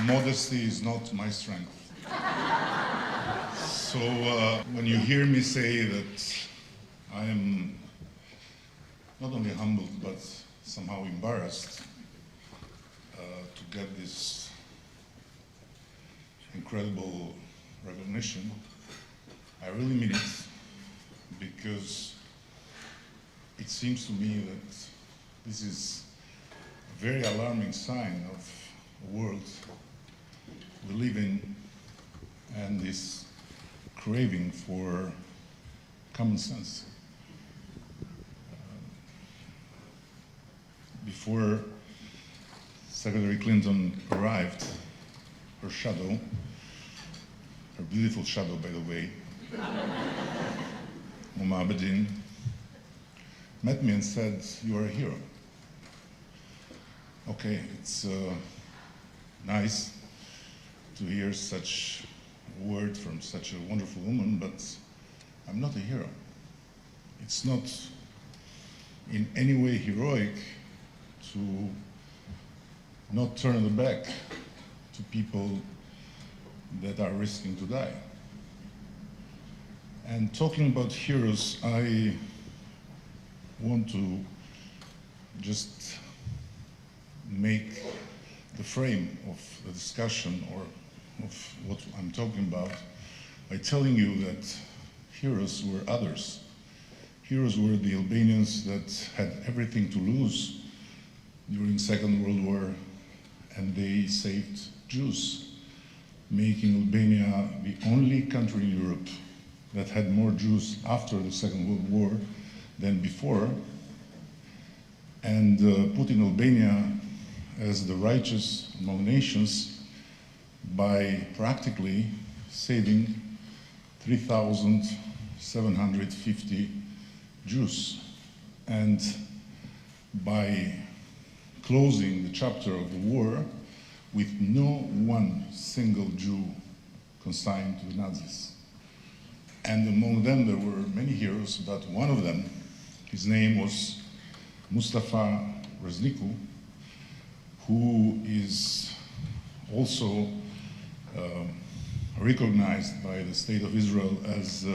modesty is not my strength. So when you hear me say that I am not only humbled but somehow embarrassed to get this incredible recognition, I really mean it, because it seems to me that this is a very alarming sign of a world we live in and this craving for common sense. Before Secretary Clinton arrived, her shadow, her beautiful shadow, by the way, Abedin, met me and said, "You are a hero." Okay, it's nice to hear such a word from such a wonderful woman, but I'm not a hero. It's not in any way heroic to not turn the back to people that are risking to die. And talking about heroes, I want to just make the frame of the discussion or of what I'm talking about by telling you that heroes were others. Heroes were the Albanians that had everything to lose during Second World War, and they saved Jews, making Albania the only country in Europe that had more Jews after the Second World War than before, and putting Albania as the righteous among nations by practically saving 3,750 Jews, and by closing the chapter of the war with no one single Jew consigned to the Nazis. And among them there were many heroes, but one of them, his name was Mustafa Razniku, who is also recognized by the State of Israel as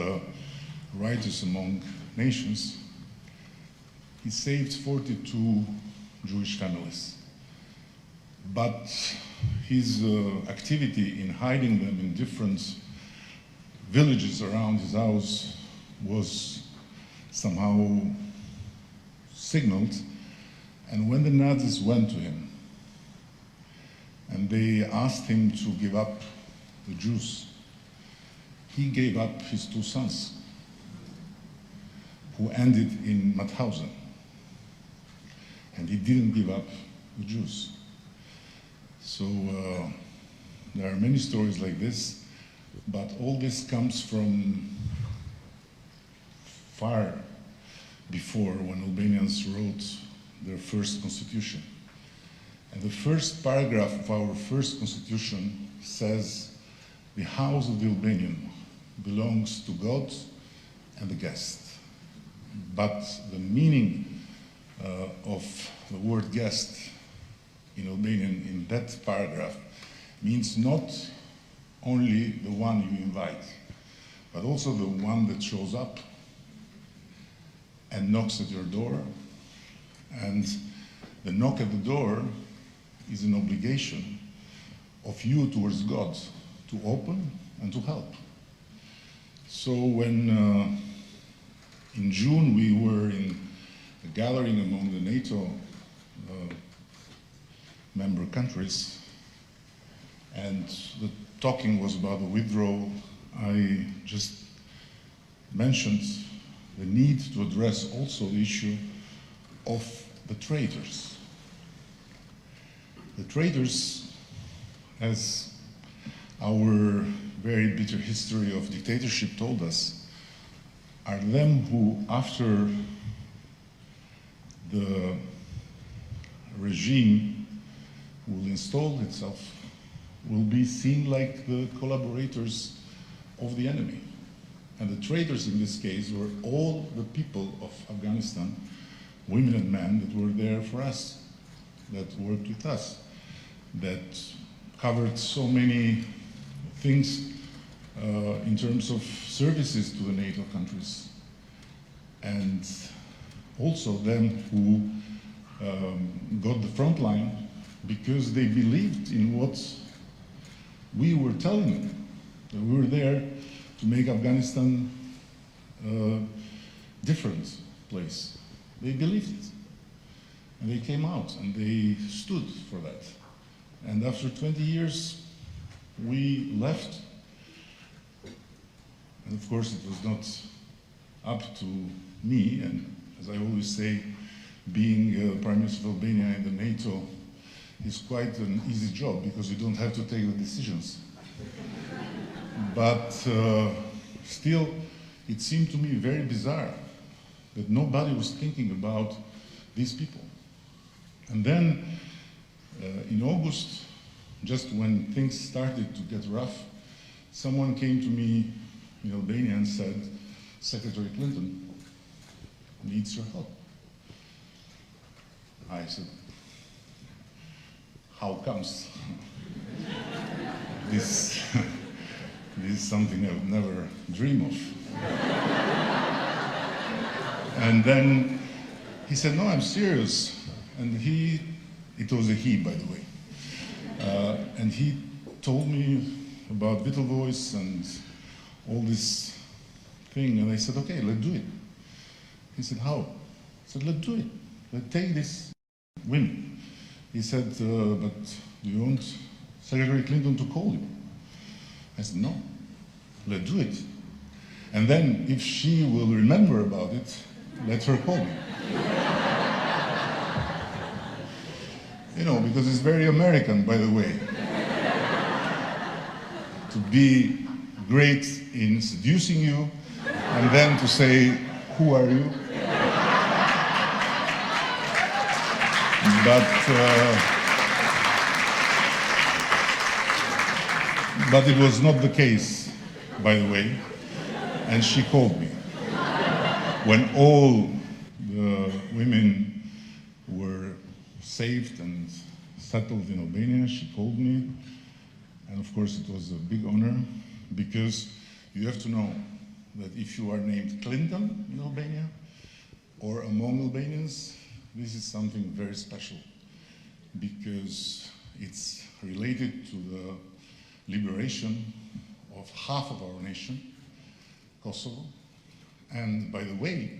righteous among nations. He saved 42 Jewish families. But his activity in hiding them in different villages around his house was somehow signaled. And when the Nazis went to him and they asked him to give up the Jews, he gave up his two sons, who ended in Mauthausen. And he didn't give up the Jews. So there are many stories like this, but all this comes from far before, when Albanians wrote their first constitution. And the first paragraph of our first constitution says, "The house of the Albanian belongs to God and the guest." But the meaning of the word guest in Albanian in that paragraph means not only the one you invite, but also the one that shows up and knocks at your door. And the knock at the door is an obligation of you towards God to open and to help. So when in June we were in a gathering among the NATO member countries, and the talking was about the withdrawal, I just mentioned the need to address also the issue of the traitors. The traitors, as our very bitter history of dictatorship told us, are them who, after the regime will install itself, will be seen like the collaborators of the enemy. And the traitors in this case were all the people of Afghanistan, women and men, that were there for us, that worked with us, that covered so many things in terms of services to the NATO countries, and also them who got the front line because they believed in what we were telling them, that we were there to make Afghanistan a different place. They believed it. And they came out and they stood for that. And after 20 years, we left. And of course, it was not up to me. And as I always say, being Prime Minister of Albania in the NATO is quite an easy job because you don't have to take the decisions. But still, it seemed to me very bizarre that nobody was thinking about these people. And then in August, just when things started to get rough, someone came to me in Albania and said, Secretary Clinton needs your help. I said, how comes? This is something I would never dream of. And then he said, no, I'm serious. And it was a he, by the way. And he told me about Vital Voice and all this thing. And I said, okay, let's do it. He said, how? I said, let's do it. Let's take this win. He said, but do you want Secretary Clinton to call you? I said, no, let's do it. And then if she will remember about it, let her call me. You know, because it's very American, by the way, to be great in seducing you and then to say, who are you? But it was not the case, by the way, and she called me. When all the women were saved and settled in Albania, she called me, and of course it was a big honor, because you have to know that if you are named Clinton in Albania, or among Albanians, this is something very special, because it's related to the liberation of half of our nation, Kosovo. And by the way,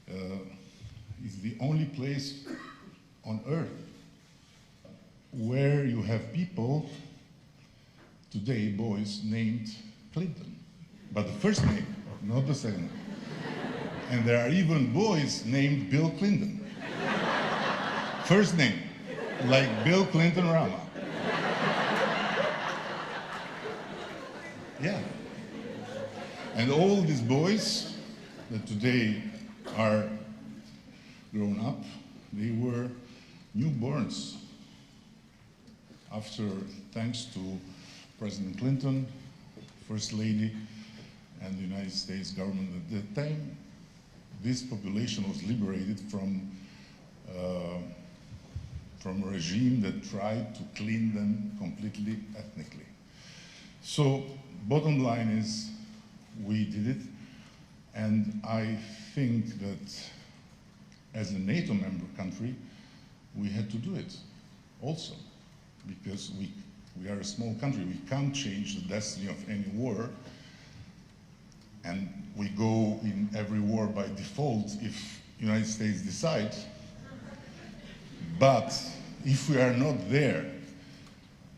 it's the only place on earth where you have people today, boys, named Clinton. But the first name, not the second name. And there are even boys named Bill Clinton. First name, like Bill Clinton Rama. Yeah. And all these boys that today are grown up, they were newborns after, thanks to President Clinton, First Lady, and the United States government at that time, this population was liberated from a regime that tried to clean them completely ethnically. So, bottom line is, we did it, and I think that as a NATO member country, we had to do it also, because we are a small country. We can't change the destiny of any war, and we go in every war by default if the United States decides. But if we are not there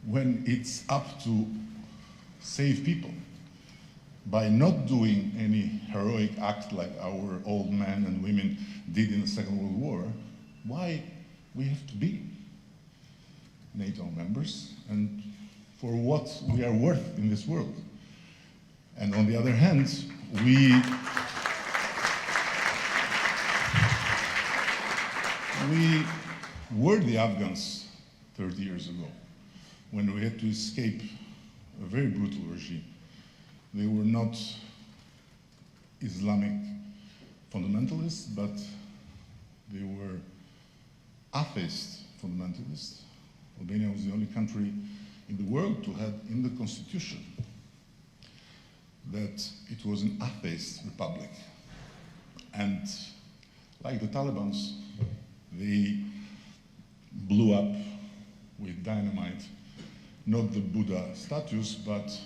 when it's up to save people, by not doing any heroic act like our old men and women did in the Second World War, why we have to be NATO members and for what we are worth in this world. And on the other hand, we were the Afghans 30 years ago when we had to escape a very brutal regime. They were not Islamic fundamentalists, but they were atheist fundamentalists. Albania was the only country in the world to have in the constitution that it was an atheist republic. And like the Taliban, they blew up with dynamite, not the Buddha statues, but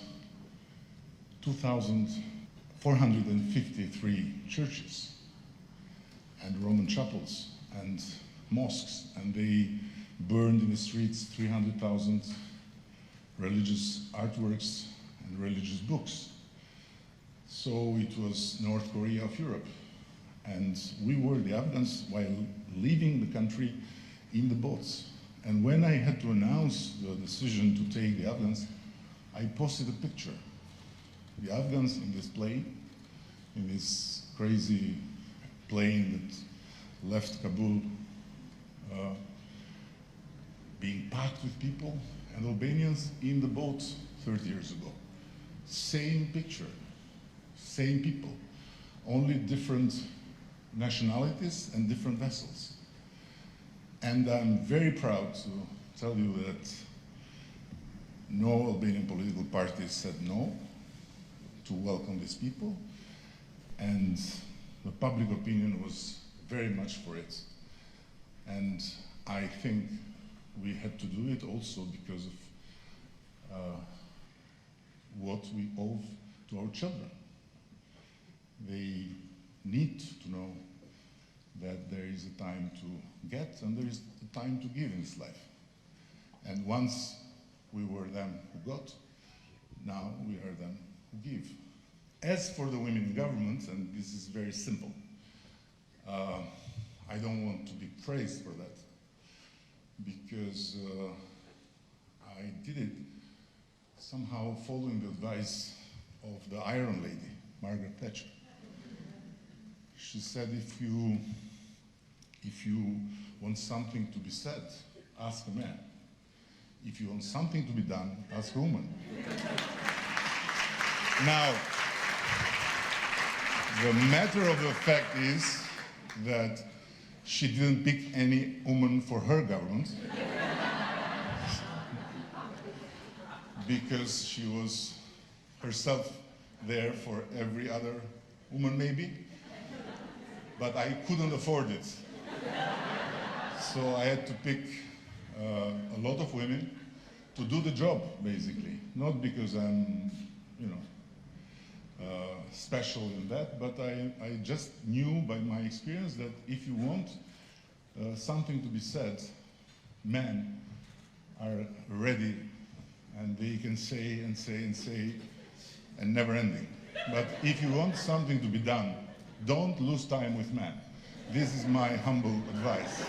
2,453 churches and Roman chapels and mosques, and they burned in the streets 300,000 religious artworks and religious books. So it was North Korea of Europe. And we were the Afghans while leaving the country in the boats. And when I had to announce the decision to take the Afghans, I posted a picture. The Afghans in this plane, in this crazy plane that left Kabul, being packed with people, and Albanians in the boats 30 years ago. Same picture, same people, only different nationalities and different vessels. And I'm very proud to tell you that no Albanian political party said no to welcome these people, and the public opinion was very much for it. And I think we had to do it also because of what we owe to our children. They need to know that there is a time to get and there is a time to give in this life. And once we were them who got, now we are them who give. As for the women in government, and this is very simple, I don't want to be praised for that, because I did it somehow following the advice of the Iron Lady, Margaret Thatcher. She said, if you want something to be said, ask a man. If you want something to be done, ask a woman. Now, the matter of the fact is that she didn't pick any woman for her government because she was herself there for every other woman maybe, but I couldn't afford it. So I had to pick a lot of women to do the job, basically. Not because I'm, special in that, but I just knew by my experience that if you want something to be said, men are ready and they can say and say and say and never ending. But if you want something to be done, don't lose time with men. This is my humble advice.